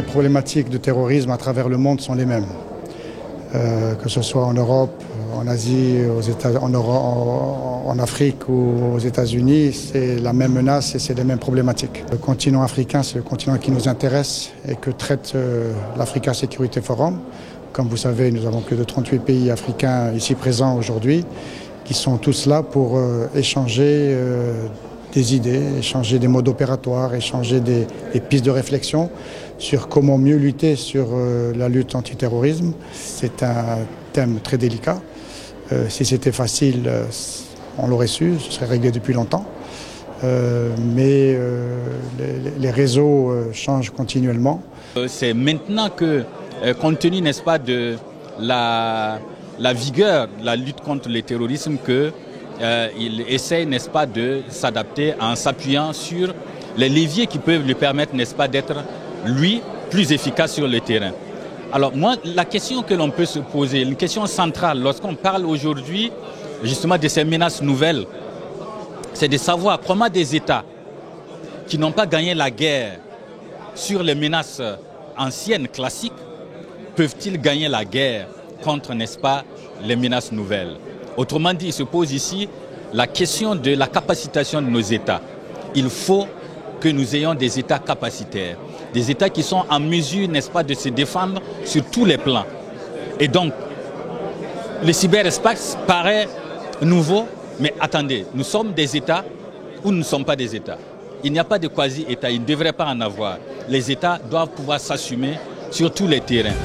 les problématiques de terrorisme à travers le monde sont les mêmes. Que ce soit en Europe, en Asie, en Afrique ou aux États-Unis, c'est la même menace et c'est les mêmes problématiques. Le continent africain, c'est le continent qui nous intéresse et que traite l'Africa Security Forum. Comme vous savez, nous avons plus de 38 pays africains ici présents aujourd'hui qui sont tous là pour échanger des idées, échanger des modes opératoires, échanger des pistes de réflexion sur comment mieux lutter sur la lutte antiterrorisme. C'est un thème très délicat. Si c'était facile, on l'aurait su, ce serait réglé depuis longtemps. Mais les réseaux changent continuellement. C'est maintenant que, compte tenu, n'est-ce pas, de la vigueur de la lutte contre le terrorisme, qu'il essaie, n'est-ce pas, de s'adapter en s'appuyant sur les leviers qui peuvent lui permettre, n'est-ce pas, d'être, lui, plus efficace sur le terrain. Alors moi, la question que l'on peut se poser, une question centrale, lorsqu'on parle aujourd'hui justement de ces menaces nouvelles, c'est de savoir comment des États qui n'ont pas gagné la guerre sur les menaces anciennes, classiques, peuvent-ils gagner la guerre contre, n'est-ce pas, les menaces nouvelles. Autrement dit, il se pose ici la question de la capacitation de nos États. Il faut que nous ayons des États capacitaires, des États qui sont en mesure, n'est-ce pas, de se défendre sur tous les plans. Et donc, le cyberespace paraît nouveau, mais attendez, nous sommes des États ou nous ne sommes pas des États. Il n'y a pas de quasi-État, il ne devrait pas en avoir. Les États doivent pouvoir s'assumer sur tous les terrains.